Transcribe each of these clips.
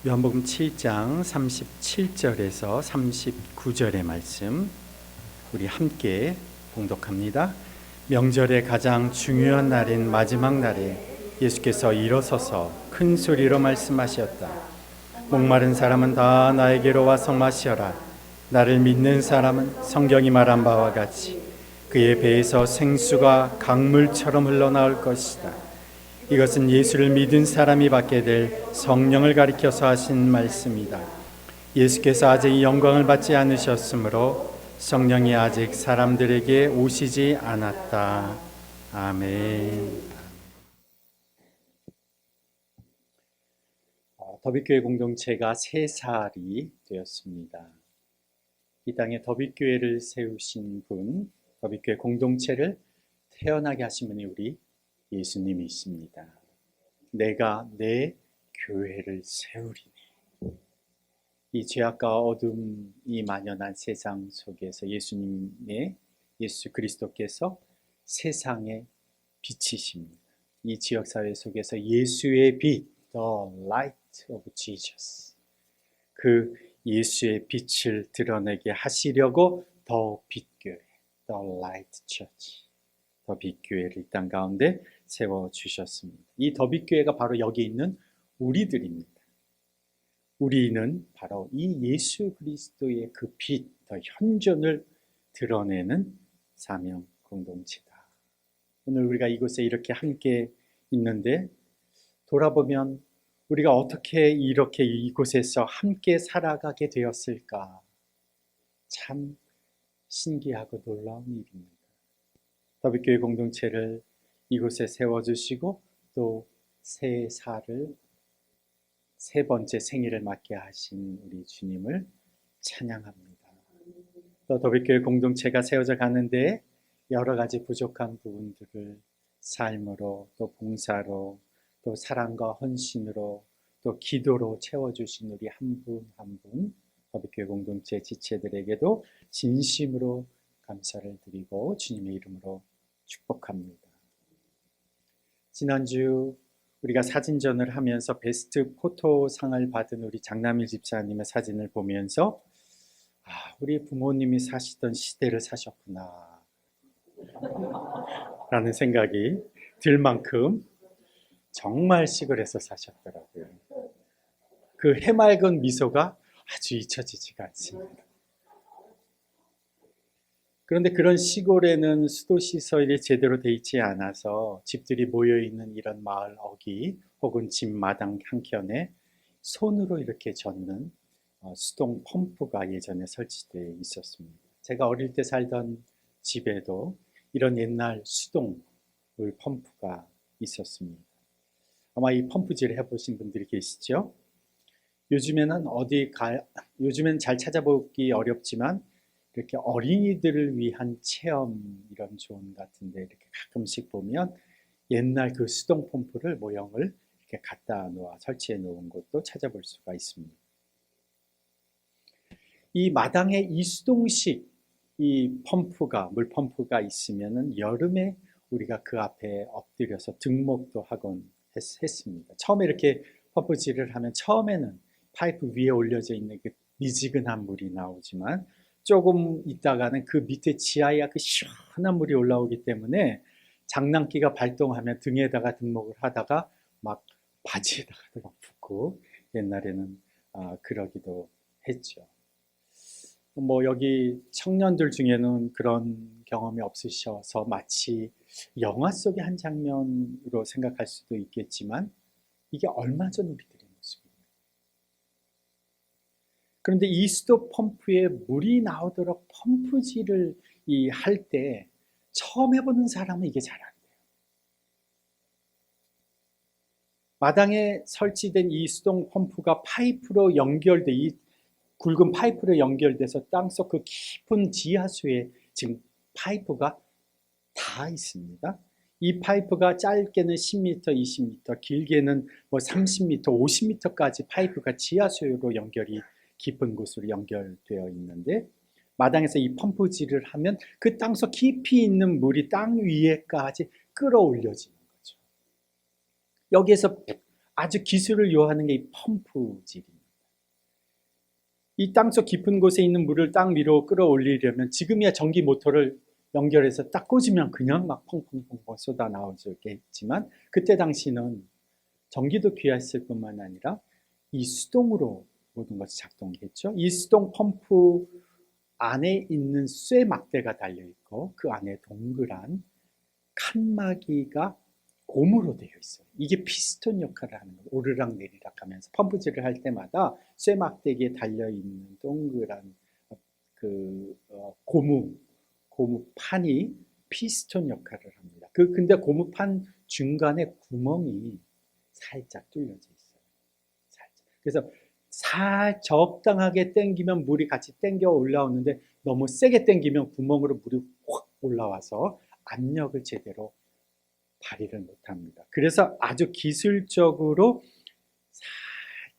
요한복음 7장 37절에서 39절의 말씀 우리 함께 봉독합니다. 명절의 가장 중요한 날인 마지막 날에 예수께서 일어서서 큰 소리로 말씀하셨다. 목마른 사람은 다 나에게로 와서 마셔라. 나를 믿는 사람은 성경이 말한 바와 같이 그의 배에서 생수가 강물처럼 흘러나올 것이다. 이것은 예수를 믿은 사람이 받게 될 성령을 가리켜서 하신 말씀이다. 예수께서 아직 이 영광을 받지 않으셨으므로 성령이 아직 사람들에게 오시지 않았다. 아멘. 더빛교회 공동체가 3살이 되었습니다. 이 땅에 더빛교회를 세우신 분, 더빛교회 공동체를 태어나게 하신 분이 우리 예수님이십니다. 내가 내 교회를 세우리니. 이 죄악과 어둠이 만연한 세상 속에서 예수 그리스도께서 세상의 빛이십니다. 이 지역사회 속에서 예수의 빛, the light of Jesus, 그 예수의 빛을 드러내게 하시려고 더 빛교회, the light church, 더 빛교회를 이 땅 가운데 세워주셨습니다. 이 더 빛교회가 바로 여기 있는 우리들입니다. 우리는 바로 이 예수 그리스도의 그 빛, 더 현존을 드러내는 사명 공동체다. 오늘 우리가 이곳에 이렇게 함께 있는데 돌아보면 우리가 어떻게 이렇게 이곳에서 함께 살아가게 되었을까? 참 신기하고 놀라운 일입니다. 더빛교회 공동체를 이곳에 세워주시고 또 세 번째 생일을 맞게 하신 우리 주님을 찬양합니다. 또 더빛교회 공동체가 세워져 가는데 여러 가지 부족한 부분들을 삶으로 또 봉사로 또 사랑과 헌신으로 또 기도로 채워주신 우리 한 분 한 분 더빛교회 공동체 지체들에게도 진심으로 감사를 드리고 주님의 이름으로 축복합니다. 지난주 우리가 사진전을 하면서 베스트 포토상을 받은 우리 장남일 집사님의 사진을 보면서 우리 부모님이 사시던 시대를 사셨구나 라는 생각이 들 만큼 정말 시골에서 사셨더라고요. 그 해맑은 미소가 아주 잊혀지지가 않습니다. 그런데 그런 시골에는 수도시설이 제대로 돼 있지 않아서 집들이 모여있는 이런 마을 어귀 혹은 집 마당 한켠에 손으로 이렇게 젓는 수동 펌프가 예전에 설치되어 있었습니다. 제가 어릴 때 살던 집에도 이런 옛날 수동 물 펌프가 있었습니다. 아마 이 펌프질 해보신 분들이 계시죠? 요즘에는 잘 찾아보기 어렵지만 이렇게 어린이들을 위한 체험 이런 존 같은데 이렇게 가끔씩 보면 옛날 그 수동 펌프를 모형을 이렇게 갖다 놓아 설치해 놓은 것도 찾아볼 수가 있습니다. 이 마당에 이 수동식 이 펌프가 물 펌프가 있으면은 여름에 우리가 그 앞에 엎드려서 등목도 하곤 했습니다. 처음에 이렇게 펌프질을 하면 처음에는 파이프 위에 올려져 있는 그 미지근한 물이 나오지만 조금 있다가는 그 밑에 지하에 그 시원한 물이 올라오기 때문에 장난기가 발동하면 등에다가 등목을 하다가 막 바지에다가도 막 붓고 옛날에는 그러기도 했죠. 뭐 여기 청년들 중에는 그런 경험이 없으셔서 마치 영화 속의 한 장면으로 생각할 수도 있겠지만 이게 얼마 전 우리들의 모습입니다. 그런데 이 수도 펌프에 물이 나오도록 펌프질을 할 때 처음 해보는 사람은 이게 잘 안 돼요. 마당에 설치된 이 수동 펌프가 파이프로 연결돼 이 굵은 파이프로 연결돼서 땅속 그 깊은 지하수에 지금 파이프가 다 있습니다. 이 파이프가 짧게는 10m, 20m, 길게는 뭐 30m, 50m까지 파이프가 지하수로 연결이 깊은 곳으로 연결되어 있는데 마당에서 이 펌프질을 하면 그 땅속 깊이 있는 물이 땅 위에까지 끌어올려지는 거죠. 여기에서 아주 기술을 요하는 게 이 펌프질입니다. 이 땅속 깊은 곳에 있는 물을 땅 위로 끌어올리려면 지금이야 전기 모터를 연결해서 딱 꽂으면 그냥 막 펑펑펑 쏟아 나오겠지만 그때 당시는 전기도 귀했을 뿐만 아니라 이 수동으로 모든 것이 작동했죠. 이 수동 펌프 안에 있는 쇠 막대가 달려있고 그 안에 동그란 칸막이가 고무로 되어 있어요. 이게 피스톤 역할을 하는 거예요. 오르락 내리락 하면서 펌프질을 할 때마다 쇠 막대기에 달려있는 동그란 고무판이 피스톤 역할을 합니다. 근데 고무판 중간에 구멍이 살짝 뚫려져 있어요. 살짝. 그래서 적당하게 당기면 물이 같이 당겨 올라오는데 너무 세게 당기면 구멍으로 물이 확 올라와서 압력을 제대로 발휘를 못합니다. 그래서 아주 기술적으로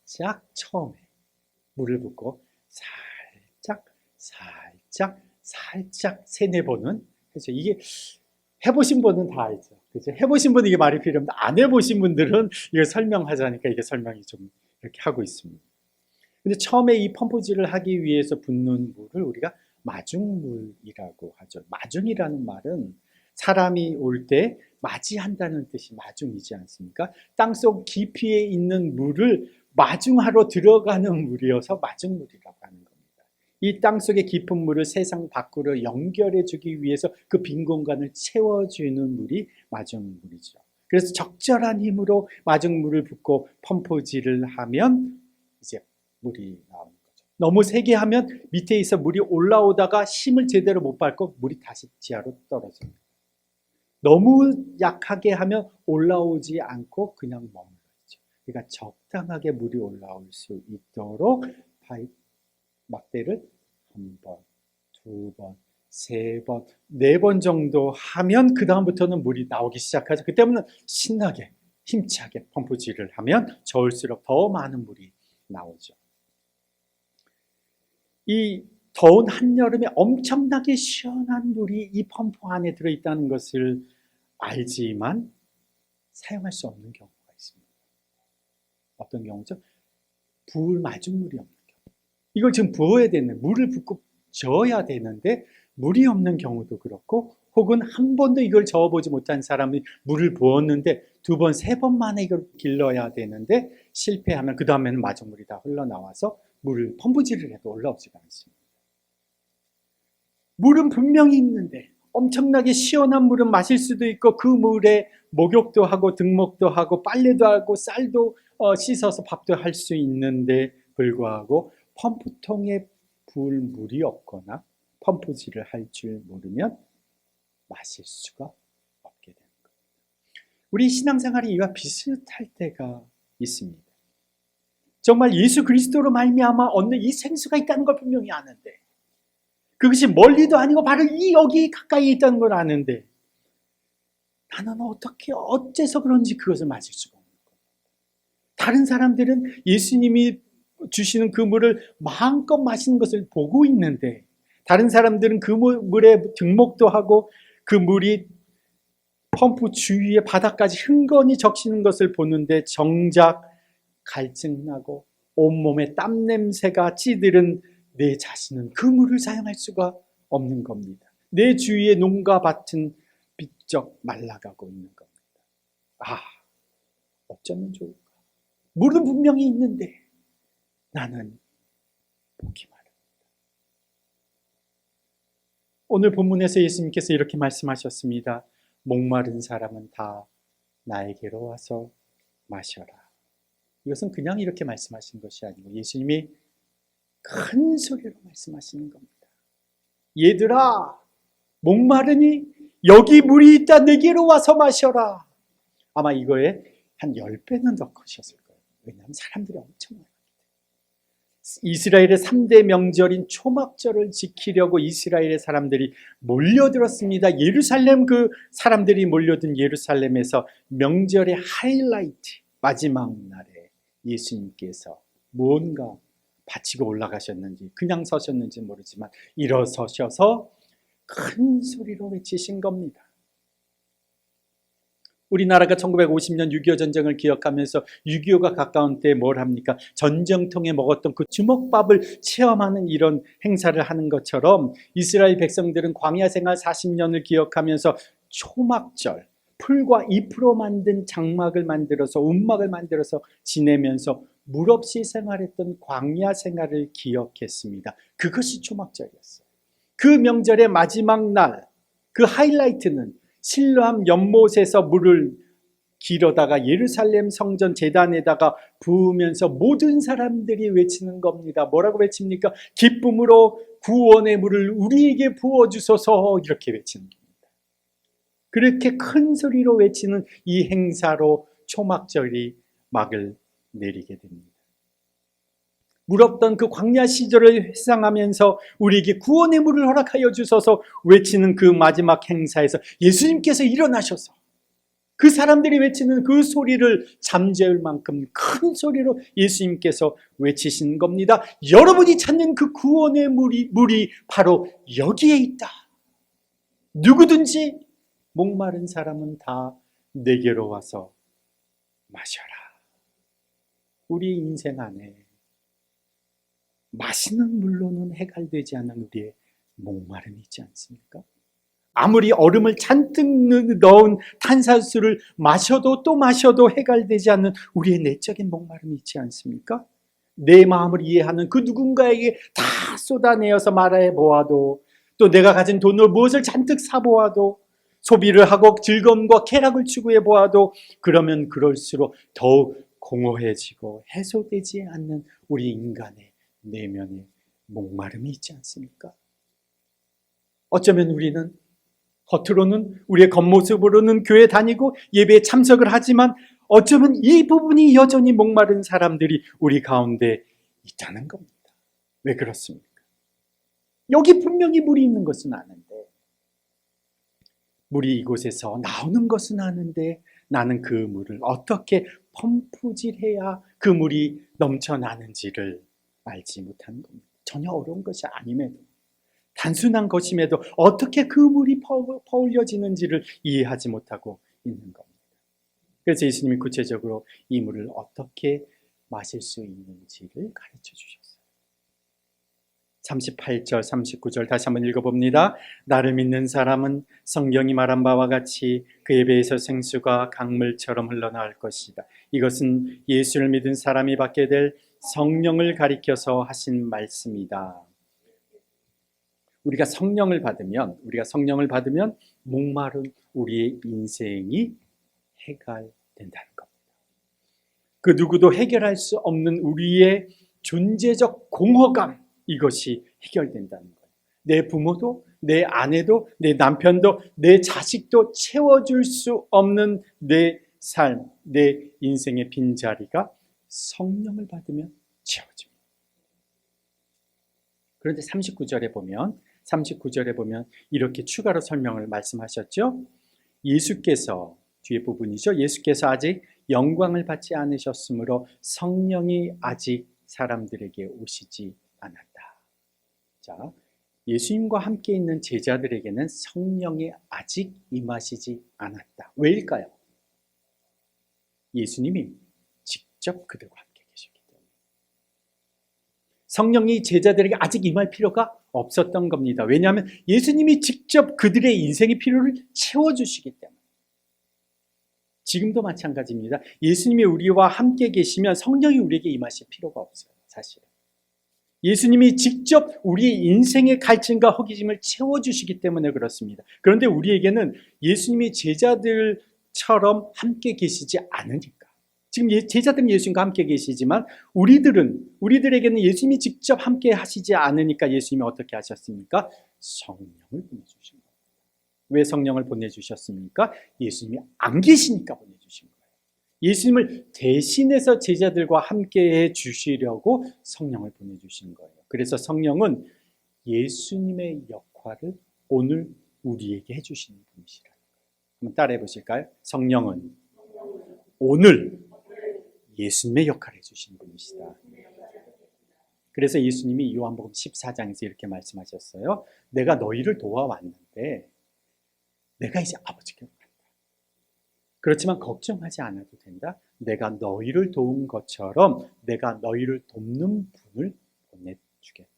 살짝 처음에 물을 붓고 살짝 세네 번은 그렇죠. 이게 해보신 분은 다 알죠. 그렇죠. 해보신 분은 이게 말이 필요 없는데 안 해보신 분들은 이걸 설명하자니까 이게 설명이 좀 이렇게 하고 있습니다. 근데 처음에 이 펌프질을 하기 위해서 붓는 물을 우리가 마중물이라고 하죠. 마중이라는 말은 사람이 올 때 맞이한다는 뜻이 마중이지 않습니까? 땅속 깊이에 있는 물을 마중하러 들어가는 물이어서 마중물이라고 하는 겁니다. 이 땅속의 깊은 물을 세상 밖으로 연결해 주기 위해서 그 빈 공간을 채워주는 물이 마중물이죠. 그래서 적절한 힘으로 마중물을 붓고 펌프질을 하면 이제 물이 나오는 거죠. 너무 세게 하면 밑에 있어 물이 올라오다가 힘을 제대로 못 받고 물이 다시 지하로 떨어집니다. 너무 약하게 하면 올라오지 않고 그냥 머물러 있죠. 그러니까 적당하게 물이 올라올 수 있도록 막대를 한 번, 두 번, 세 번, 네 번 정도 하면 그 다음부터는 물이 나오기 시작하죠. 그때는 신나게 힘차게 펌프질을 하면 저을수록 더 많은 물이 나오죠. 이 더운 한여름에 엄청나게 시원한 물이 이 펌프 안에 들어있다는 것을 알지만 사용할 수 없는 경우가 있습니다. 어떤 경우죠? 부을 마중물이 없는 경우. 이걸 지금 부어야 되는데 물을 붓고 저어야 되는데 물이 없는 경우도 그렇고 혹은 한 번도 이걸 저어보지 못한 사람이 물을 부었는데 두 번, 세 번 만에 이걸 길러야 되는데 실패하면 그 다음에는 마중물이 다 흘러나와서 물을 펌프질을 해도 올라오지가 않습니다. 물은 분명히 있는데 엄청나게 시원한 물은 마실 수도 있고 그 물에 목욕도 하고 등목도 하고 빨래도 하고 쌀도 씻어서 밥도 할 수 있는데 불구하고 펌프통에 부을 물이 없거나 펌프질을 할 줄 모르면 마실 수가 없게 되는 겁니다. 우리 신앙생활이 이와 비슷할 때가 있습니다. 정말 예수 그리스도로 말미암아 얻는 이 생수가 있다는 걸 분명히 아는데 그것이 멀리도 아니고 바로 여기 가까이 있다는 걸 아는데 나는 어째서 그런지 그것을 마실 수가 없는 거예요. 다른 사람들은 예수님이 주시는 그 물을 마음껏 마시는 것을 보고 있는데 다른 사람들은 그 물에 등목도 하고 그 물이 펌프 주위에 바닥까지 흥건히 적시는 것을 보는데 정작 갈증나고 온몸에 땀 냄새가 찌들은 내 자신은 그 물을 사용할 수가 없는 겁니다. 내 주위에 농가 밭은 비쩍 말라가고 있는 겁니다. 어쩌면 좋을까? 물은 분명히 있는데 나는 보기 마련입니다. 오늘 본문에서 예수님께서 이렇게 말씀하셨습니다. 목마른 사람은 다 나에게로 와서 마셔라. 이것은 그냥 이렇게 말씀하신 것이 아니고 예수님이 큰 소리로 말씀하시는 겁니다. 얘들아, 목마르니 여기 물이 있다. 내게로 와서 마셔라. 아마 이거에 한 10배는 더 크셨을 거예요. 왜냐하면 사람들이 엄청 많아요. 이스라엘의 3대 명절인 초막절을 지키려고 이스라엘의 사람들이 몰려들었습니다. 예루살렘 그 사람들이 몰려든 예루살렘에서 명절의 하이라이트 마지막 날에 예수님께서 뭔가 바치고 올라가셨는지 그냥 서셨는지 모르지만 일어서셔서 큰 소리로 외치신 겁니다. 우리나라가 1950년 6.25 전쟁을 기억하면서 6.25가 가까운 때에 뭘 합니까? 전쟁통에 먹었던 그 주먹밥을 체험하는 이런 행사를 하는 것처럼 이스라엘 백성들은 광야 생활 40년을 기억하면서 초막절, 풀과 잎으로 만든 장막을 만들어서 움막을 만들어서 지내면서 물 없이 생활했던 광야 생활을 기억했습니다. 그것이 초막절이었어요. 그 명절의 마지막 날, 그 하이라이트는 실로암 연못에서 물을 길어다가 예루살렘 성전 제단에다가 부으면서 모든 사람들이 외치는 겁니다. 뭐라고 외칩니까? 기쁨으로 구원의 물을 우리에게 부어주소서, 이렇게 외치는 겁니다. 그렇게 큰 소리로 외치는 이 행사로 초막절이 막을 내리게 됩니다. 물 없던 그 광야 시절을 회상하면서 우리에게 구원의 물을 허락하여 주소서 외치는 그 마지막 행사에서 예수님께서 일어나셔서 그 사람들이 외치는 그 소리를 잠재울 만큼 큰 소리로 예수님께서 외치신 겁니다. 여러분이 찾는 그 구원의 물이 바로 여기에 있다. 누구든지 목마른 사람은 다 내게로 와서 마셔라. 우리 인생 안에 마시는 물로는 해결되지 않는 우리의 목마름이 있지 않습니까? 아무리 얼음을 잔뜩 넣은 탄산수를 마셔도 또 마셔도 해결되지 않는 우리의 내적인 목마름이 있지 않습니까? 내 마음을 이해하는 그 누군가에게 다 쏟아내어서 말해 보아도, 또 내가 가진 돈으로 무엇을 잔뜩 사보아도, 소비를 하고 즐거움과 쾌락을 추구해 보아도 그러면 그럴수록 더욱 공허해지고 해소되지 않는 우리 인간의 내면에 목마름이 있지 않습니까? 어쩌면 우리는 겉으로는 우리의 겉모습으로는 교회 다니고 예배에 참석을 하지만 어쩌면 이 부분이 여전히 목마른 사람들이 우리 가운데 있다는 겁니다. 왜 그렇습니까? 여기 분명히 물이 있는 것은 아는데, 물이 이곳에서 나오는 것은 아는데 나는 그 물을 어떻게 펌프질해야 그 물이 넘쳐나는지를 알지 못하는 겁니다. 전혀 어려운 것이 아님에도, 단순한 것임에도 어떻게 그 물이 퍼올려지는지를 이해하지 못하고 있는 겁니다. 그래서 예수님이 구체적으로 이 물을 어떻게 마실 수 있는지를 가르쳐 주셨어요. 38절, 39절 다시 한번 읽어봅니다. 나를 믿는 사람은 성경이 말한 바와 같이 그의 배에서 생수가 강물처럼 흘러나올 것이다. 이것은 예수를 믿은 사람이 받게 될 성령을 가리켜서 하신 말씀이다. 우리가 성령을 받으면 목마른 우리의 인생이 해결된다는 겁니다. 그 누구도 해결할 수 없는 우리의 존재적 공허감, 이것이 해결된다는 거예요. 내 부모도, 내 아내도, 내 남편도, 내 자식도 채워줄 수 없는 내 삶, 내 인생의 빈자리가 성령을 받으면 채워집니다. 그런데 39절에 보면 이렇게 추가로 설명을 말씀하셨죠. 예수께서, 뒤에 부분이죠. 예수께서 아직 영광을 받지 않으셨으므로 성령이 아직 사람들에게 오시지 않았다. 자, 예수님과 함께 있는 제자들에게는 성령이 아직 임하시지 않았다. 왜일까요? 예수님이 직접 그들과 함께 계시기 때문에. 성령이 제자들에게 아직 임할 필요가 없었던 겁니다. 왜냐하면 예수님이 직접 그들의 인생의 필요를 채워주시기 때문에. 지금도 마찬가지입니다. 예수님이 우리와 함께 계시면 성령이 우리에게 임하실 필요가 없어요. 사실은. 예수님이 직접 우리의 인생의 갈증과 허기짐을 채워주시기 때문에 그렇습니다. 그런데 우리에게는 예수님이 제자들처럼 함께 계시지 않으니까. 지금 제자들은 예수님과 함께 계시지만 우리들에게는 예수님이 직접 함께 하시지 않으니까 예수님이 어떻게 하셨습니까? 성령을 보내주신 겁니다. 왜 성령을 보내주셨습니까? 예수님이 안 계시니까 보내주신 거예요. 예수님을 대신해서 제자들과 함께 해 주시려고 성령을 보내주신 거예요. 그래서 성령은 예수님의 역할을 오늘 우리에게 해주시는 분이시라는 거예요. 한번 따라해 보실까요? 성령은 오늘 예수님의 역할을 해주시는 분이시다. 그래서 예수님이 요한복음 14장에서 이렇게 말씀하셨어요. 내가 너희를 도와왔는데 내가 이제 아버지께로 간다. 그렇지만 걱정하지 않아도 된다. 내가 너희를 도운 것처럼 내가 너희를 돕는 분을 보내주겠다.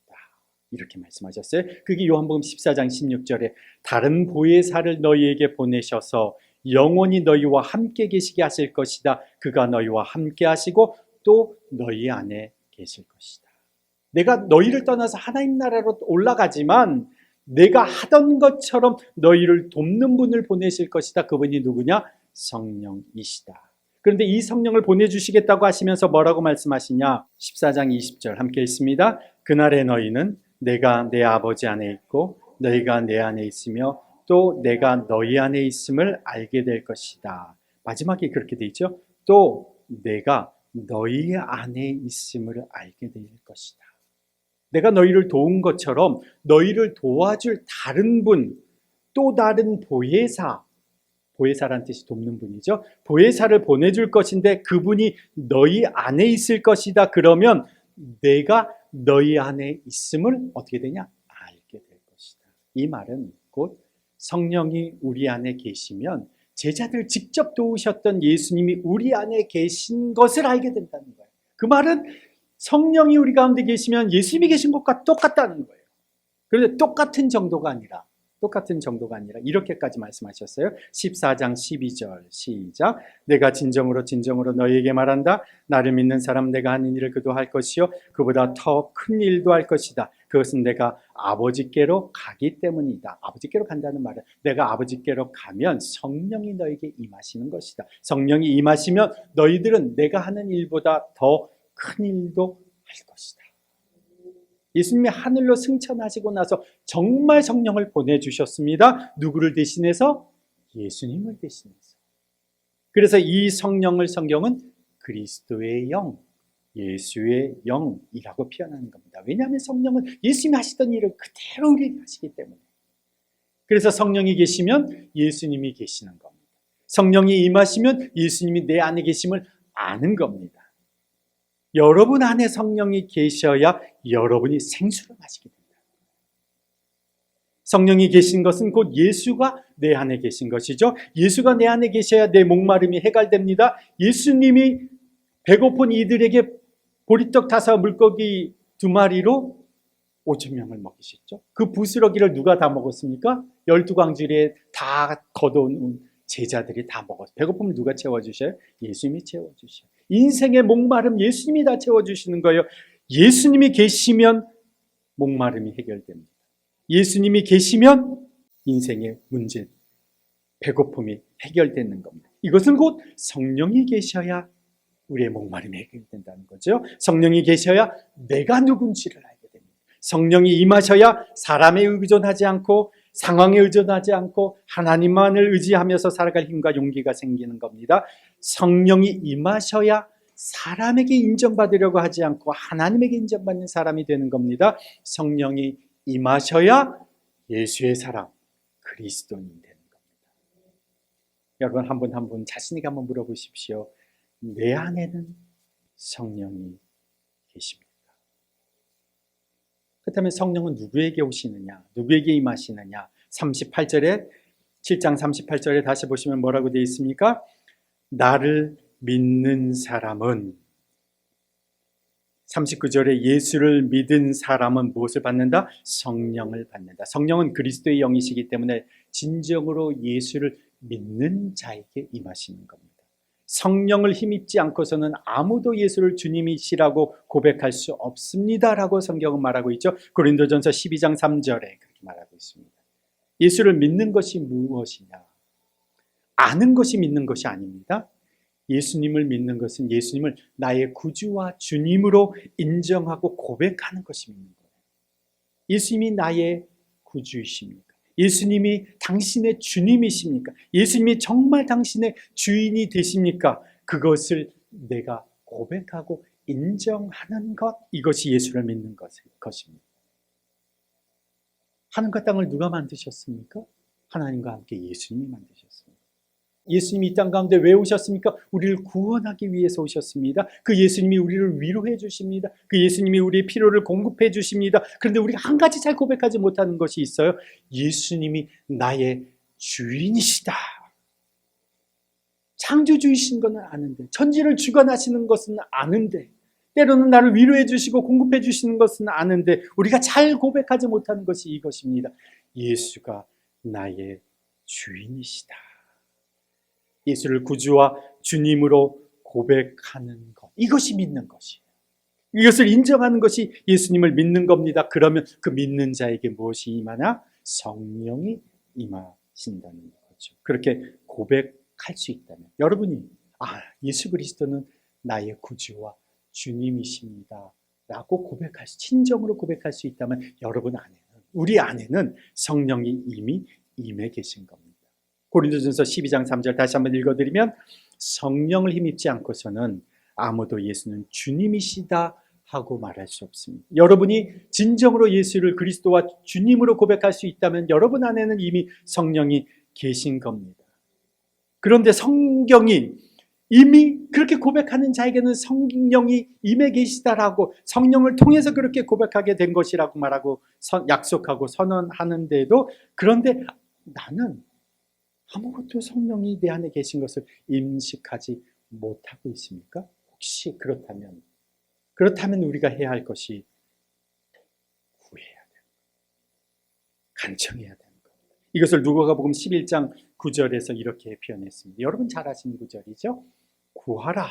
이렇게 말씀하셨어요. 그게 요한복음 14장 16절에 다른 보혜사를 너희에게 보내셔서 영원히 너희와 함께 계시게 하실 것이다. 그가 너희와 함께 하시고 또 너희 안에 계실 것이다. 내가 너희를 떠나서 하나님 나라로 올라가지만 내가 하던 것처럼 너희를 돕는 분을 보내실 것이다. 그분이 누구냐? 성령이시다. 그런데 이 성령을 보내주시겠다고 하시면서 뭐라고 말씀하시냐? 14장 20절 함께 있습니다. 그날에 너희는 내가 내 아버지 안에 있고 너희가 내 안에 있으며 또 내가 너희 안에 있음을 알게 될 것이다. 마지막에 그렇게 돼 있죠. 또 내가 너희 안에 있음을 알게 될 것이다. 내가 너희를 도운 것처럼 너희를 도와줄 다른 분, 또 다른 보혜사, 보혜사란 뜻이 돕는 분이죠. 보혜사를 보내줄 것인데 그분이 너희 안에 있을 것이다. 그러면 내가 너희 안에 있음을 어떻게 되냐? 알게 될 것이다. 이 말은 곧 성령이 우리 안에 계시면 제자들 직접 도우셨던 예수님이 우리 안에 계신 것을 알게 된다는 거예요. 그 말은 성령이 우리 가운데 계시면 예수님이 계신 것과 똑같다는 거예요. 그런데 똑같은 정도가 아니라 이렇게까지 말씀하셨어요. 14장 12절 시작. 내가 진정으로 너희에게 말한다. 나를 믿는 사람 내가 하는 일을 그도 할 것이요 그보다 더 큰 일도 할 것이다. 그것은 내가 아버지께로 가기 때문이다. 아버지께로 간다는 말은 내가 아버지께로 가면 성령이 너에게 임하시는 것이다. 성령이 임하시면 너희들은 내가 하는 일보다 더 큰 일도 할 것이다. 예수님이 하늘로 승천하시고 나서 정말 성령을 보내주셨습니다. 누구를 대신해서? 예수님을 대신해서. 그래서 이 성령을 성경은 그리스도의 영, 예수의 영이라고 표현하는 겁니다. 왜냐하면 성령은 예수님이 하시던 일을 그대로 우리에게 하시기 때문에. 그래서 성령이 계시면 예수님이 계시는 겁니다. 성령이 임하시면 예수님이 내 안에 계심을 아는 겁니다. 여러분 안에 성령이 계셔야 여러분이 생수를 마시게 됩니다. 성령이 계신 것은 곧 예수가 내 안에 계신 것이죠. 예수가 내 안에 계셔야 내 목마름이 해결됩니다. 예수님이 배고픈 이들에게 보리떡 5 물고기 2마리로 5,000명을 먹이셨죠. 그 부스러기를 누가 다 먹었습니까? 12광주리에 다 걷어온 제자들이 다 먹었어요. 배고픔을 누가 채워주셔요? 예수님이 채워주셔요. 인생의 목마름 예수님이 다 채워주시는 거예요. 예수님이 계시면 목마름이 해결됩니다. 예수님이 계시면 인생의 문제, 배고픔이 해결되는 겁니다. 이것은 곧 성령이 계셔야 우리의 목마름이 해결된다는 거죠. 성령이 계셔야 내가 누군지를 알게 됩니다. 성령이 임하셔야 사람에 의존하지 않고 상황에 의존하지 않고 하나님만을 의지하면서 살아갈 힘과 용기가 생기는 겁니다. 성령이 임하셔야 사람에게 인정받으려고 하지 않고 하나님에게 인정받는 사람이 되는 겁니다. 성령이 임하셔야 예수의 사람, 그리스도인이 되는 겁니다. 여러분 한 분 자신에게 한번 물어보십시오. 내 안에는 성령이 계십니까? 그렇다면 성령은 누구에게 오시느냐? 누구에게 임하시느냐? 38절에 7장 38절에 다시 보시면 뭐라고 되어 있습니까? 나를 믿는 사람은 39절에 예수를 믿은 사람은 무엇을 받는다? 성령을 받는다. 성령은 그리스도의 영이시기 때문에 진정으로 예수를 믿는 자에게 임하시는 겁니다. 성령을 힘입지 않고서는 아무도 예수를 주님이시라고 고백할 수 없습니다라고 성경은 말하고 있죠. 고린도전서 12장 3절에 그렇게 말하고 있습니다. 예수를 믿는 것이 무엇이냐? 아는 것이 믿는 것이 아닙니다. 예수님을 믿는 것은 예수님을 나의 구주와 주님으로 인정하고 고백하는 것이 믿는 거예요. 예수님이 나의 구주이십니까? 예수님이 당신의 주님이십니까? 예수님이 정말 당신의 주인이 되십니까? 그것을 내가 고백하고 인정하는 것, 이것이 예수를 믿는 것입니다. 하늘과 땅을 누가 만드셨습니까? 하나님과 함께 예수님이 만드셨습니다. 예수님이 이 땅 가운데 왜 오셨습니까? 우리를 구원하기 위해서 오셨습니다. 그 예수님이 우리를 위로해 주십니다. 그 예수님이 우리의 필요를 공급해 주십니다. 그런데 우리가 한 가지 잘 고백하지 못하는 것이 있어요. 예수님이 나의 주인이시다. 창조주이신 것은 아는데, 천지를 주관하시는 것은 아는데, 때로는 나를 위로해 주시고 공급해 주시는 것은 아는데 우리가 잘 고백하지 못하는 것이 이것입니다. 예수가 나의 주인이시다. 예수를 구주와 주님으로 고백하는 것, 이것이 믿는 것이에요. 이것을 인정하는 것이 예수님을 믿는 겁니다. 그러면 그 믿는 자에게 무엇이 임하나? 성령이 임하신다는 거죠. 그렇게 고백할 수 있다면, 여러분이 예수 그리스도는 나의 구주와 주님이십니다 라고 고백할 수, 친정으로 고백할 수 있다면 여러분 안에는, 우리 안에는 성령이 이미 임해 계신 겁니다. 고린도전서 12장 3절 다시 한번 읽어드리면, 성령을 힘입지 않고서는 아무도 예수는 주님이시다 하고 말할 수 없습니다. 여러분이 진정으로 예수를 그리스도와 주님으로 고백할 수 있다면 여러분 안에는 이미 성령이 계신 겁니다. 그런데 성경이 이미 그렇게 고백하는 자에게는 성령이 임해 계시다라고, 성령을 통해서 그렇게 고백하게 된 것이라고 말하고 약속하고 선언하는데도, 그런데 나는 아무것도 성령이 내 안에 계신 것을 인식하지 못하고 있습니까? 혹시 그렇다면 우리가 해야 할 것이 구해야 돼요. 간청해야 되는 겁니다. 이것을 누가복음 11장 9절에서 이렇게 표현했습니다. 여러분 잘 아시는 구절이죠? 구하라,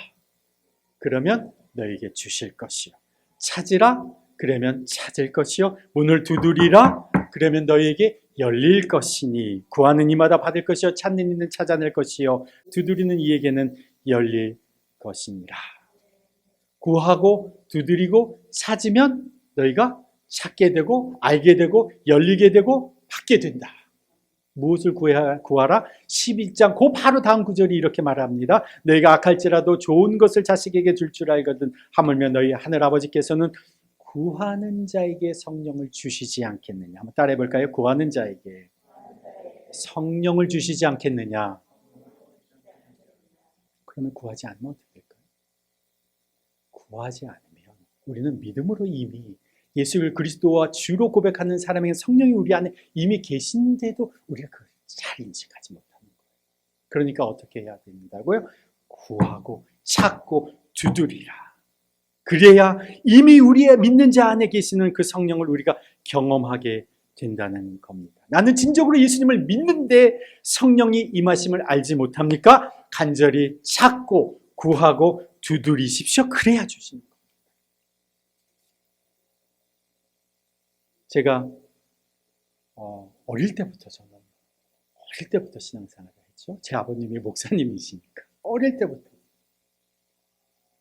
그러면 너에게 주실 것이요. 찾으라, 그러면 찾을 것이요. 문을 두드리라, 그러면 너에게 열릴 것이니. 구하는 이마다 받을 것이요, 찾는 이는 찾아낼 것이요, 두드리는 이에게는 열릴 것이니라. 구하고 두드리고 찾으면 너희가 찾게 되고 알게 되고 열리게 되고 받게 된다. 무엇을 구하라? 11장 그 바로 다음 구절이 이렇게 말합니다. 너희가 악할지라도 좋은 것을 자식에게 줄 줄 알거든 하물며 너희 하늘아버지께서는 구하는 자에게 성령을 주시지 않겠느냐. 한번 따라해 볼까요? 구하는 자에게 성령을 주시지 않겠느냐. 그러면 구하지 않으면 어떻게 될까요? 구하지 않으면 우리는 믿음으로 이미 예수를 그리스도와 주로 고백하는 사람에게 성령이 우리 안에 이미 계신데도 우리가 그걸 잘 인식하지 못하는 거예요. 그러니까 어떻게 해야 된다고요? 구하고 찾고 두드리라. 그래야 이미 우리의 믿는 자 안에 계시는 그 성령을 우리가 경험하게 된다는 겁니다. 나는 진정으로 예수님을 믿는데 성령이 임하심을 알지 못합니까? 간절히 찾고 구하고 두드리십시오. 그래야 주시는 겁니다. 제가 어릴 때부터 신앙생활을 했죠. 제 아버님이 목사님이시니까 어릴 때부터.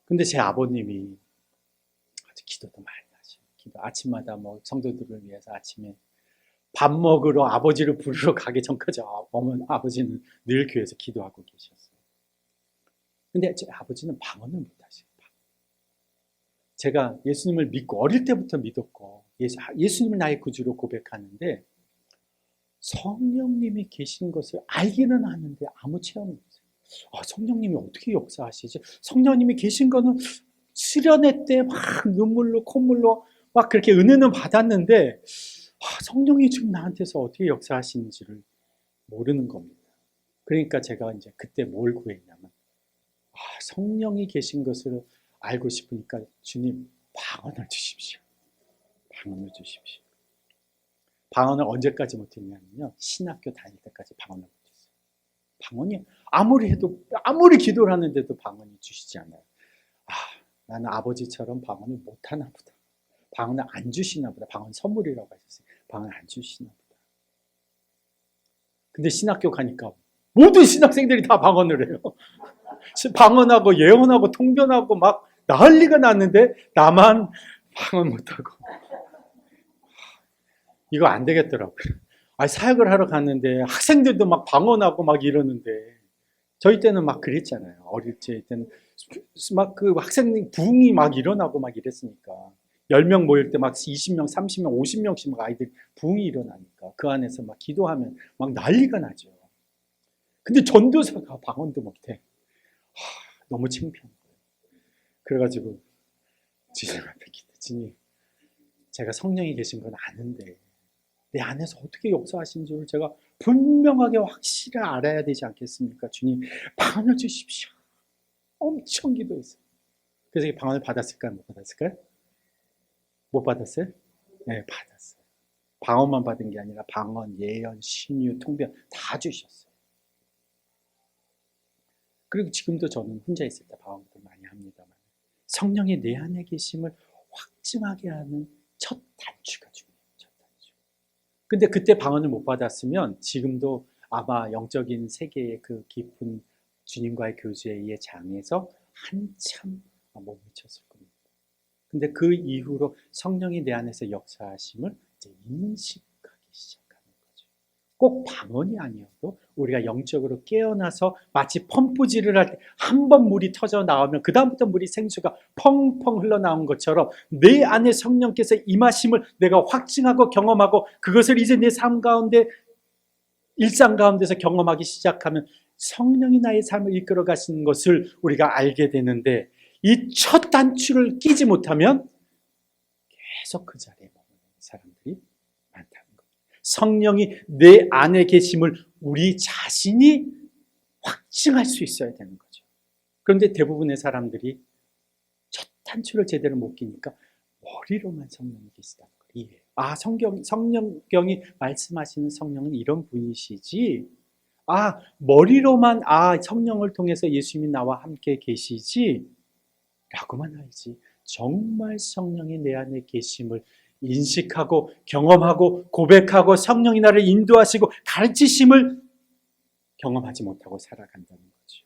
근데 제 아버님이 아주 기도도 많이 하시고, 아침마다 성도들을 위해서 아침에 밥 먹으러 아버지를 부르러 가기 전까지 아버지는 늘 교회에서 기도하고 계셨어요. 근데 제 아버지는 방언을 못 하세요. 제가 예수님을 믿고 어릴 때부터 믿었고 예수님을 나의 구주로 고백하는데 성령님이 계신 것을 알기는 하는데 아무 체험이 없어요. 성령님이 어떻게 역사하시지? 성령님이 계신 거는 수련회 때 막 눈물로 콧물로 막 그렇게 은혜는 받았는데 성령이 지금 나한테서 어떻게 역사하시는지를 모르는 겁니다. 그러니까 제가 이제 그때 뭘 구했냐면 성령이 계신 것을 알고 싶으니까 주님 방언을 주십시오. 방언을 주십시오. 방언을 언제까지 못했냐면요, 신학교 다닐 때까지 방언을 못했어요. 방언이 아무리 기도를 하는데도 방언이 주시지 않아요. 나는 아버지처럼 방언을 못하나 보다. 방언을 안 주시나 보다. 방언 선물이라고 하셨어요. 방언을 안 주시나 보다. 근데 신학교 가니까 모든 신학생들이 다 방언을 해요. 방언하고 예언하고 통변하고 막 난리가 났는데 나만 방언 못하고. 이거 안 되겠더라고요. 사역을 하러 갔는데 학생들도 막 방언하고 막 이러는데, 저희 때는 막 그랬잖아요. 어릴 때는 막 그 학생 부흥이 막 일어나고 막 이랬으니까 10명 모일 때 막 20명, 30명, 50명씩 막 아이들 부흥이 일어나니까 그 안에서 막 기도하면 막 난리가 나죠. 근데 전도사가 방언도 못해. 너무 창피한 거예요. 그래가지고 주님 앞에 기도, 주님 제가 성령이 계신 건 아는데 내 안에서 어떻게 역사하신 줄 제가 분명하게 확실히 알아야 되지 않겠습니까? 주님, 방언을 주십시오. 엄청 기도했어요. 그래서 이 방언을 받았을까요? 못 받았을까요? 못 받았어요? 네, 받았어요. 방언만 받은 게 아니라 방언, 예언, 신유, 통변 다 주셨어요. 그리고 지금도 저는 혼자 있을 때 방언도 많이 합니다만 성령이 내 안에 계심을 확증하게 하는 첫 단추가 중요해요. 첫 단추. 근데 그때 방언을 못 받았으면 지금도 아마 영적인 세계의 그 깊은 주님과의 교제의 장에서 한참 못 미쳤을 겁니다. 근데 그 이후로 성령이 내 안에서 역사하심을 이제 인식하기 시작하는 거죠. 꼭 방언이 아니어도 우리가 영적으로 깨어나서 마치 펌프질을 할 때 한 번 물이 터져 나오면 그 다음부터 물이 생수가 펑펑 흘러나온 것처럼 내 안에 성령께서 임하심을 내가 확증하고 경험하고 그것을 이제 내 삶 가운데 일상 가운데서 경험하기 시작하면 성령이 나의 삶을 이끌어 가시는 것을 우리가 알게 되는데 이 첫 단추를 끼지 못하면 계속 그 자리에 머무는 사람들이 많다는 거예요. 성령이 내 안에 계심을 우리 자신이 확증할 수 있어야 되는 거죠. 그런데 대부분의 사람들이 첫 단추를 제대로 못 끼니까 머리로만 성령이 계시다는 걸 이해해요. 아, 성령경이 말씀하시는 성령은 이런 분이시지. 아, 머리로만 성령을 통해서 예수님이 나와 함께 계시지 라고만 알지 정말 성령이 내 안에 계심을 인식하고 경험하고 고백하고 성령이 나를 인도하시고 가르치심을 경험하지 못하고 살아간다는 거죠.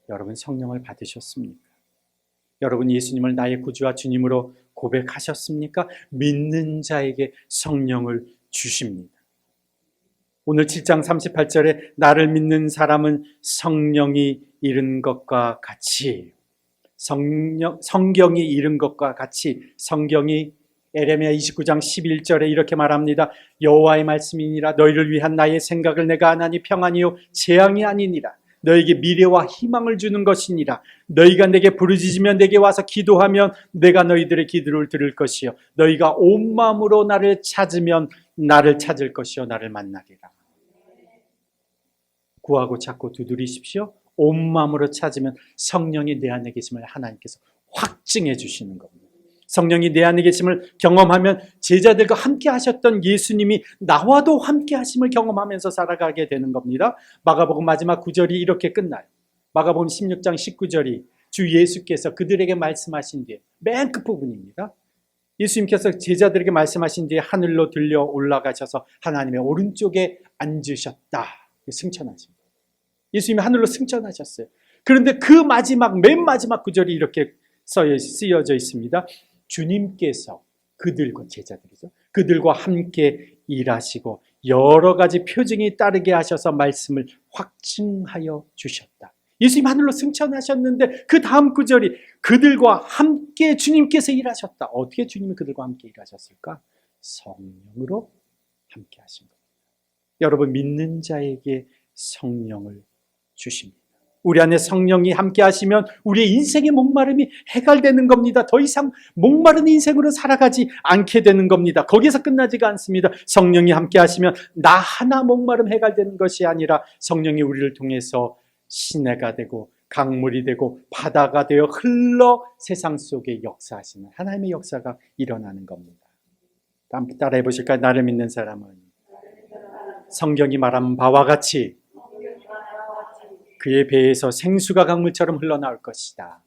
여러분 성령을 받으셨습니까? 여러분 예수님을 나의 구주와 주님으로 고백하셨습니까? 믿는 자에게 성령을 주십니다. 오늘 7장 38절에 나를 믿는 사람은 성령이 이른 것과 같이 성경이 이른 것과 같이 성경이 에레미야 29장 11절에 이렇게 말합니다. 여호와의 말씀이니라 너희를 위한 나의 생각을 내가 아나니 평안이요 재앙이 아니니라. 너에게 미래와 희망을 주는 것이니라. 너희가 내게 부르짖으면 내게 와서 기도하면 내가 너희들의 기도를 들을 것이요 너희가 온 마음으로 나를 찾으면 나를 찾을 것이요 나를 만나리라. 구하고 찾고 두드리십시오. 온 마음으로 찾으면 성령이 내 안에 계심을 하나님께서 확증해 주시는 겁니다. 성령이 내 안에 계심을 경험하면 제자들과 함께 하셨던 예수님이 나와도 함께 하심을 경험하면서 살아가게 되는 겁니다. 마가복음 마지막 9절이 이렇게 끝나요. 마가복음 16장 19절이 주 예수께서 그들에게 말씀하신 뒤에 맨 끝부분입니다. 예수님께서 제자들에게 말씀하신 뒤에 하늘로 들려 올라가셔서 하나님의 오른쪽에 앉으셨다. 승천하십니다. 예수님이 하늘로 승천하셨어요. 그런데 그 맨 마지막 구절이 이렇게 쓰여져 있습니다. 주님께서 그들과 제자들이죠. 그들과 함께 일하시고 여러 가지 표징이 따르게 하셔서 말씀을 확증하여 주셨다. 예수님 하늘로 승천하셨는데 그 다음 구절이 그들과 함께 주님께서 일하셨다. 어떻게 주님이 그들과 함께 일하셨을까? 성령으로 함께 하신 겁니다. 여러분 믿는 자에게 성령을 주십니다. 우리 안에 성령이 함께 하시면 우리의 인생의 목마름이 해결되는 겁니다. 더 이상 목마른 인생으로 살아가지 않게 되는 겁니다. 거기서 끝나지가 않습니다. 성령이 함께 하시면 나 하나 목마름 해결되는 것이 아니라 성령이 우리를 통해서 시내가 되고 강물이 되고 바다가 되어 흘러 세상 속에 역사하시는 하나님의 역사가 일어나는 겁니다. 한번 따라해 보실까요? 나를 믿는 사람은 성경이 말한 바와 같이 그의 배에서 생수가 강물처럼 흘러나올 것이다.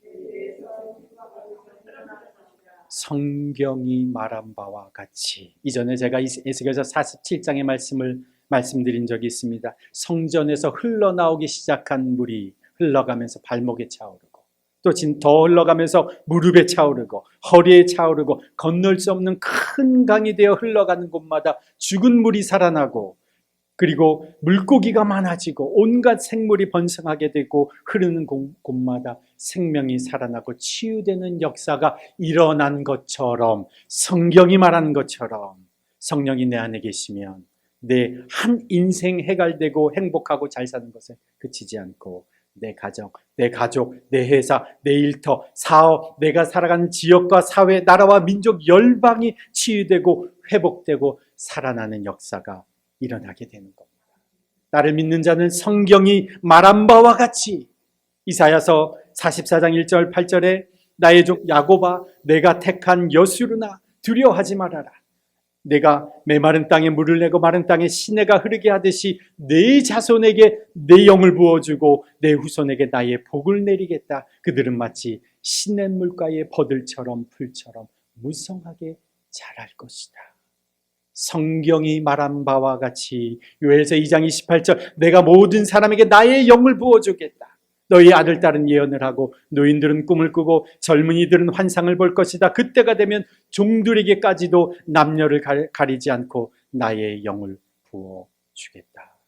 성경이 말한 바와 같이. 이전에 제가 에스겔서 47장의 말씀드린 적이 있습니다. 성전에서 흘러나오기 시작한 물이 흘러가면서 발목에 차오르고 또 더 흘러가면서 무릎에 차오르고 허리에 차오르고 건널 수 없는 큰 강이 되어 흘러가는 곳마다 죽은 물이 살아나고 그리고 물고기가 많아지고 온갖 생물이 번성하게 되고 흐르는 곳마다 생명이 살아나고 치유되는 역사가 일어난 것처럼 성경이 말하는 것처럼 성령이 내 안에 계시면 내 한 인생 해결되고 행복하고 잘 사는 것에 그치지 않고 내 가정, 내 가족, 내 회사, 내 일터, 사업, 내가 살아가는 지역과 사회, 나라와 민족, 열방이 치유되고 회복되고 살아나는 역사가 일어나게 되는 겁니다. 나를 믿는 자는 성경이 말한 바와 같이, 이사야서 44장 1절 8절에 나의 종 야곱아 내가 택한 여수르나 두려워하지 말아라. 내가 메마른 땅에 물을 내고 마른 땅에 시내가 흐르게 하듯이 내 자손에게 내 영을 부어주고 내 후손에게 나의 복을 내리겠다. 그들은 마치 시냇물가의 버들처럼 풀처럼 무성하게 자랄 것이다. 성경이 말한 바와 같이 요엘서 2장 28절 내가 모든 사람에게 나의 영을 부어주겠다. 너희 아들 딸은 예언을 하고 노인들은 꿈을 꾸고 젊은이들은 환상을 볼 것이다. 그때가 되면 종들에게까지도 남녀를 가리지 않고 나의 영을 부어주겠다.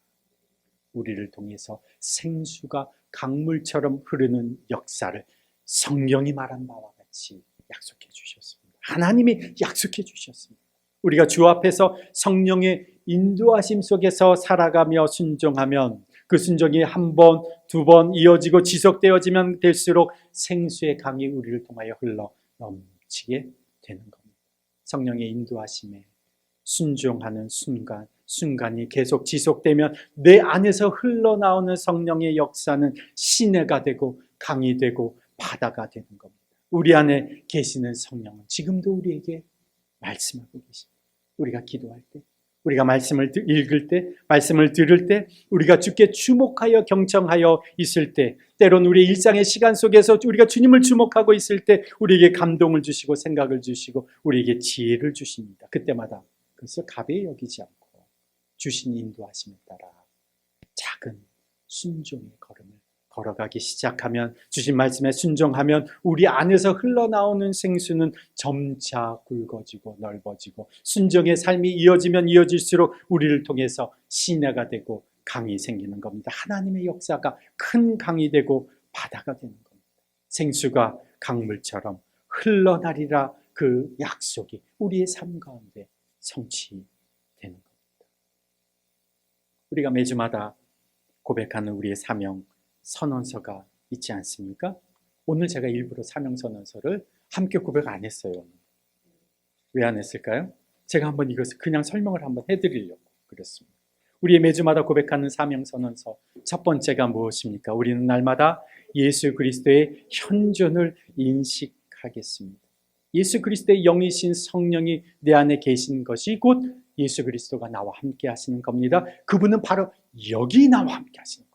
우리를 통해서 생수가 강물처럼 흐르는 역사를 성경이 말한 바와 같이 약속해 주셨습니다. 하나님이 약속해 주셨습니다. 우리가 주 앞에서 성령의 인도하심 속에서 살아가며 순종하면 그 순종이 한 번, 두 번 이어지고 지속되어지면 될수록 생수의 강이 우리를 통하여 흘러 넘치게 되는 겁니다. 성령의 인도하심에 순종하는 순간이 계속 지속되면 내 안에서 흘러나오는 성령의 역사는 시내가 되고 강이 되고 바다가 되는 겁니다. 우리 안에 계시는 성령은 지금도 우리에게 말씀하고 계십니다. 우리가 기도할 때, 우리가 말씀을 읽을 때, 말씀을 들을 때, 우리가 주께 주목하여 경청하여 있을 때, 때론 우리의 일상의 시간 속에서 우리가 주님을 주목하고 있을 때 우리에게 감동을 주시고 생각을 주시고 우리에게 지혜를 주십니다. 그때마다 그것을 가벼이 여기지 않고 주신 인도하심에 따라 작은 순종의 걸음을 걸어가기 시작하면, 주신 말씀에 순종하면 우리 안에서 흘러나오는 생수는 점차 굵어지고 넓어지고 순종의 삶이 이어지면 이어질수록 우리를 통해서 시내가 되고 강이 생기는 겁니다. 하나님의 역사가 큰 강이 되고 바다가 되는 겁니다. 생수가 강물처럼 흘러나리라 그 약속이 우리의 삶 가운데 성취되는 겁니다. 우리가 매주마다 고백하는 우리의 사명 선언서가 있지 않습니까? 오늘 제가 일부러 사명 선언서를 함께 고백 안 했어요. 왜 안 했을까요? 제가 한번 이것을 그냥 설명을 한번 해드리려고 그랬습니다. 우리의 매주마다 고백하는 사명 선언서 첫 번째가 무엇입니까? 우리는 날마다 예수 그리스도의 현존을 인식하겠습니다. 예수 그리스도의 영이신 성령이 내 안에 계신 것이 곧 예수 그리스도가 나와 함께 하시는 겁니다. 그분은 바로 여기 나와 함께 하시는 거죠.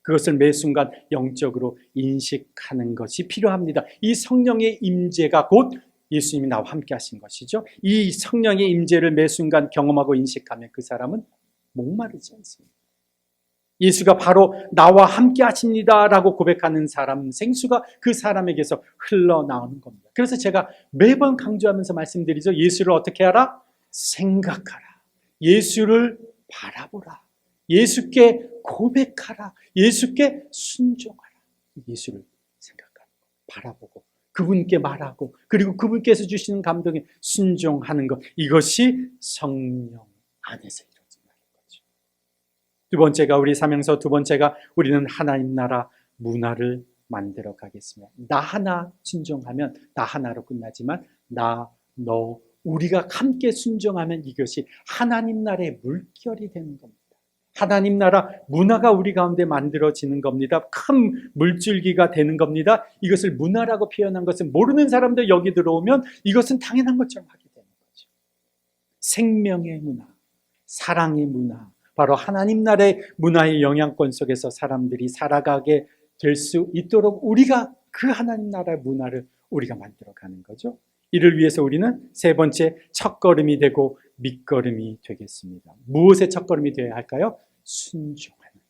그것을 매 순간 영적으로 인식하는 것이 필요합니다. 이 성령의 임재가 곧 예수님이 나와 함께 하신 것이죠. 이 성령의 임재를 매 순간 경험하고 인식하면 그 사람은 목마르지 않습니다. 예수가 바로 나와 함께 하십니다 라고 고백하는 사람, 생수가 그 사람에게서 흘러나오는 겁니다. 그래서 제가 매번 강조하면서 말씀드리죠. 예수를 어떻게 하라? 생각하라. 예수를 바라보라. 예수께 고백하라. 예수께 순종하라. 예수를 생각하고 바라보고 그분께 말하고 그리고 그분께서 주시는 감동에 순종하는 것, 이것이 성령 안에서 이루어진다는 거죠. 두 번째가 우리 사명서 두 번째가 우리는 하나님 나라 문화를 만들어 가겠습니다. 나 하나 순종하면 나 하나로 끝나지만 나, 너, 우리가 함께 순종하면 이것이 하나님 나라의 물결이 되는 겁니다. 하나님 나라 문화가 우리 가운데 만들어지는 겁니다. 큰 물줄기가 되는 겁니다. 이것을 문화라고 표현한 것은 모르는 사람들 여기 들어오면 이것은 당연한 것처럼 하게 되는 거죠. 생명의 문화, 사랑의 문화, 바로 하나님 나라의 문화의 영향권 속에서 사람들이 살아가게 될 수 있도록 우리가 그 하나님 나라의 문화를 우리가 만들어가는 거죠. 이를 위해서 우리는 세 번째 첫걸음이 되고 밑거름이 되겠습니다. 무엇의 첫걸음이 되어야 할까요? 순종하는,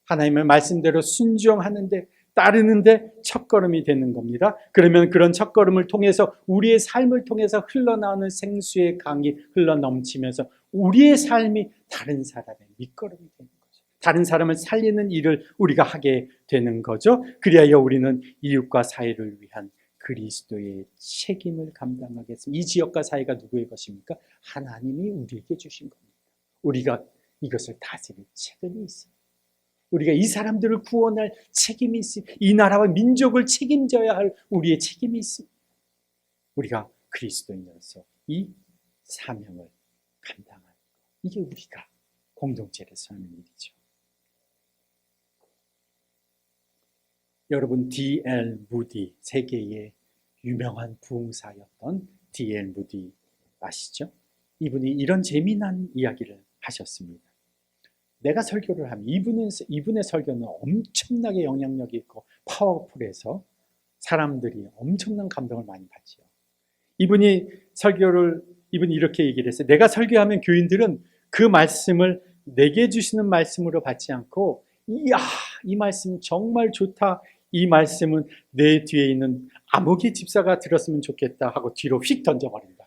하나님의 말씀대로 순종하는데 따르는데 첫걸음이 되는 겁니다. 그러면 그런 첫걸음을 통해서 우리의 삶을 통해서 흘러나오는 생수의 강이 흘러넘치면서 우리의 삶이 다른 사람의 밑거름이 되는 거죠. 다른 사람을 살리는 일을 우리가 하게 되는 거죠. 그리하여 우리는 이웃과 사회를 위한 그리스도의 책임을 감당하겠습니다. 이 지역과 사회가 누구의 것입니까? 하나님이 우리에게 주신 겁니다. 우리가 이것을 다스릴 책임이 있습니다. 우리가 이 사람들을 구원할 책임이 있습니다. 이 나라와 민족을 책임져야 할 우리의 책임이 있습니다. 우리가 그리스도인으로서 이 사명을 감당하는 것. 이게 우리가 공동체에서 하는 일이죠. 여러분, D.L. 무디, 세계의 유명한 부흥사였던 D.L. 무디 아시죠? 이분이 이런 재미난 이야기를 하셨습니다. 내가 설교를 하면 이분의 설교는 엄청나게 영향력이 있고 파워풀해서 사람들이 엄청난 감동을 많이 받죠. 이분이 이렇게 얘기를 했어요. 내가 설교하면 교인들은 그 말씀을 내게 주시는 말씀으로 받지 않고, 이야, 이 말씀 정말 좋다. 이 말씀은 내 뒤에 있는 아무개 집사가 들었으면 좋겠다 하고 뒤로 휙 던져버린다.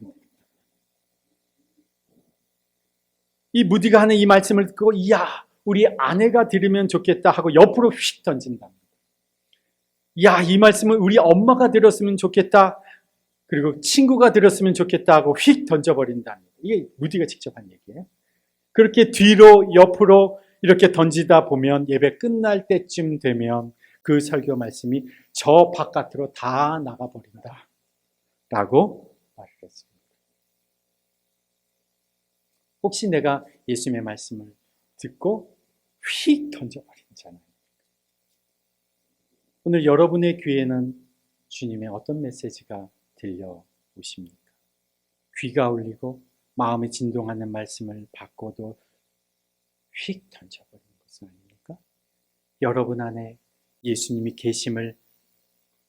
이 무디가 하는 이 말씀을 듣고, 이야, 우리 아내가 들으면 좋겠다 하고 옆으로 휙 던진다. 야, 이 말씀은 우리 엄마가 들었으면 좋겠다, 그리고 친구가 들었으면 좋겠다 하고 휙 던져버린다. 이게 무디가 직접 한 얘기예요. 그렇게 뒤로 옆으로 이렇게 던지다 보면 예배 끝날 때쯤 되면 그 설교 말씀이 저 바깥으로 다 나가버린다 라고 말을 했습니다. 혹시 내가 예수님의 말씀을 듣고 휙 던져버리잖아요. 오늘 여러분의 귀에는 주님의 어떤 메시지가 들려오십니까? 귀가 울리고 마음이 진동하는 말씀을 받고도 휙 던져버리는 것은 아닙니까? 여러분 안에 예수님이 계심을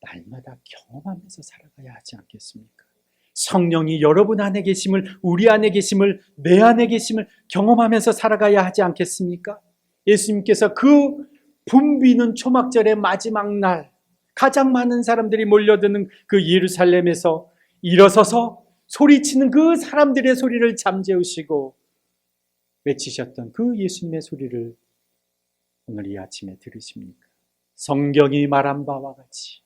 날마다 경험하면서 살아가야 하지 않겠습니까? 성령이 여러분 안에 계심을, 우리 안에 계심을, 내 안에 계심을 경험하면서 살아가야 하지 않겠습니까? 예수님께서 그 붐비는 초막절의 마지막 날, 가장 많은 사람들이 몰려드는 그 예루살렘에서 일어서서 소리치는 그 사람들의 소리를 잠재우시고 외치셨던 그 예수님의 소리를 오늘 이 아침에 들으십니까? 성경이 말한 바와 같이,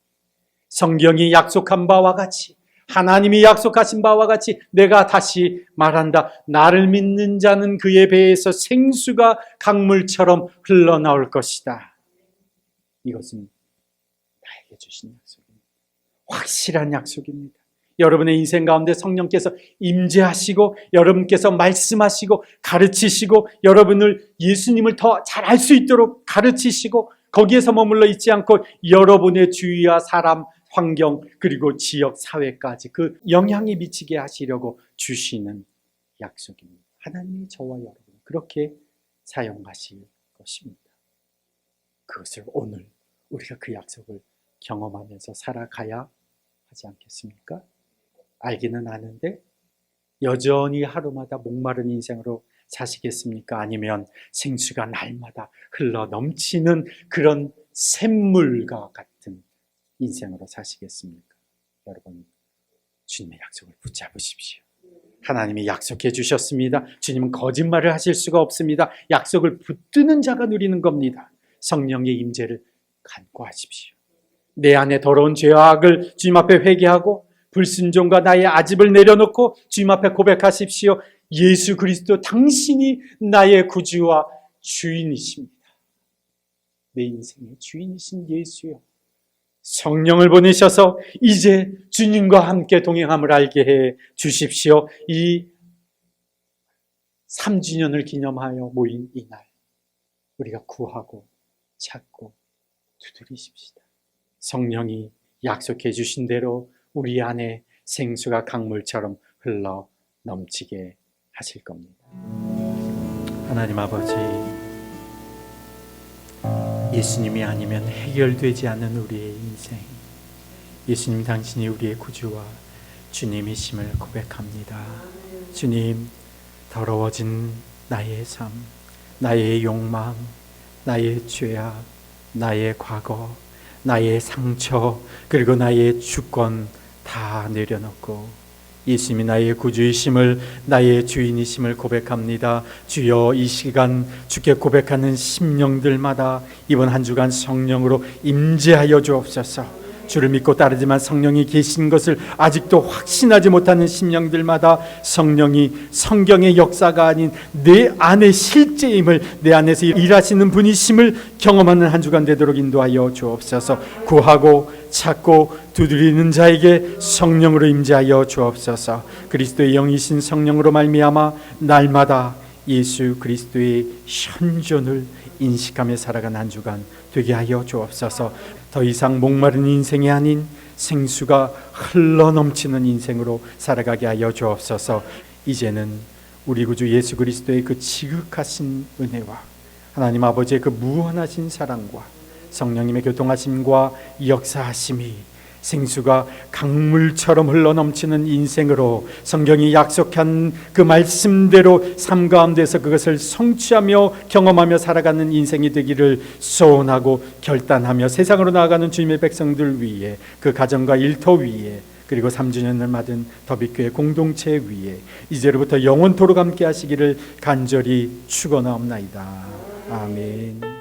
성경이 약속한 바와 같이, 하나님이 약속하신 바와 같이 내가 다시 말한다. 나를 믿는 자는 그의 배에서 생수가 강물처럼 흘러나올 것이다. 이것은 나에게 주신 약속입니다. 확실한 약속입니다. 여러분의 인생 가운데 성령께서 임재하시고 여러분께서 말씀하시고 가르치시고 여러분을 예수님을 더 잘 알 수 있도록 가르치시고 거기에서 머물러 있지 않고 여러분의 주위와 사람, 환경 그리고 지역, 사회까지 그 영향이 미치게 하시려고 주시는 약속입니다. 하나님이 저와 여러분을 그렇게 사용하실 것입니다. 그것을 오늘 우리가 그 약속을 경험하면서 살아가야 하지 않겠습니까? 알기는 아는데 여전히 하루마다 목마른 인생으로 사시겠습니까? 아니면 생수가 날마다 흘러 넘치는 그런 샘물과 같은 인생으로 사시겠습니까? 여러분, 주님의 약속을 붙잡으십시오. 하나님이 약속해 주셨습니다. 주님은 거짓말을 하실 수가 없습니다. 약속을 붙드는 자가 누리는 겁니다. 성령의 임재를 간구하십시오. 내 안에 더러운 죄와 악을 주님 앞에 회개하고 불순종과 나의 아집을 내려놓고 주님 앞에 고백하십시오. 예수 그리스도 당신이 나의 구주와 주인이십니다. 내 인생의 주인이신 예수요, 성령을 보내셔서 이제 주님과 함께 동행함을 알게 해 주십시오. 이 3주년을 기념하여 모인 이날 우리가 구하고 찾고 두드리십시다. 성령이 약속해 주신 대로 우리 안에 생수가 강물처럼 흘러 넘치게 하실 겁니다. 하나님 아버지, 예수님이 아니면 해결되지 않는 우리의 인생, 예수님 당신이 우리의 구주와 주님이심을 고백합니다. 주님, 더러워진 나의 삶, 나의 욕망, 나의 죄악, 나의 과거, 나의 상처, 그리고 나의 주권 다 내려놓고 예수님이 나의 구주이심을, 나의 주인이심을 고백합니다. 주여, 이 시간 주께 고백하는 심령들마다 이번 한 주간 성령으로 임재하여 주옵소서. 주를 믿고 따르지만 성령이 계신 것을 아직도 확신하지 못하는 심령들마다 성령이 성경의 역사가 아닌 내 안의 실제임을, 내 안에서 일하시는 분이심을 경험하는 한 주간 되도록 인도하여 주옵소서. 구하고 찾고 두드리는 자에게 성령으로 임재하여 주옵소서. 그리스도의 영이신 성령으로 말미암아 날마다 예수 그리스도의 현존을 인식하며 살아가는 한 주간 되게 하여 주옵소서. 더 이상 목마른 인생이 아닌 생수가 흘러넘치는 인생으로 살아가게 하여 주옵소서. 이제는 우리 구주 예수 그리스도의 그 지극하신 은혜와 하나님 아버지의 그 무한하신 사랑과 성령님의 교통하심과 역사하심이 생수가 강물처럼 흘러넘치는 인생으로 성경이 약속한 그 말씀대로 삶 가운데서 그것을 성취하며 경험하며 살아가는 인생이 되기를 소원하고 결단하며 세상으로 나아가는 주님의 백성들 위에, 그 가정과 일터 위에, 그리고 3주년을 맞은 더빛교회 공동체 위에 이제로부터 영원토록 함께 하시기를 간절히 축원하옵나이다. 아멘.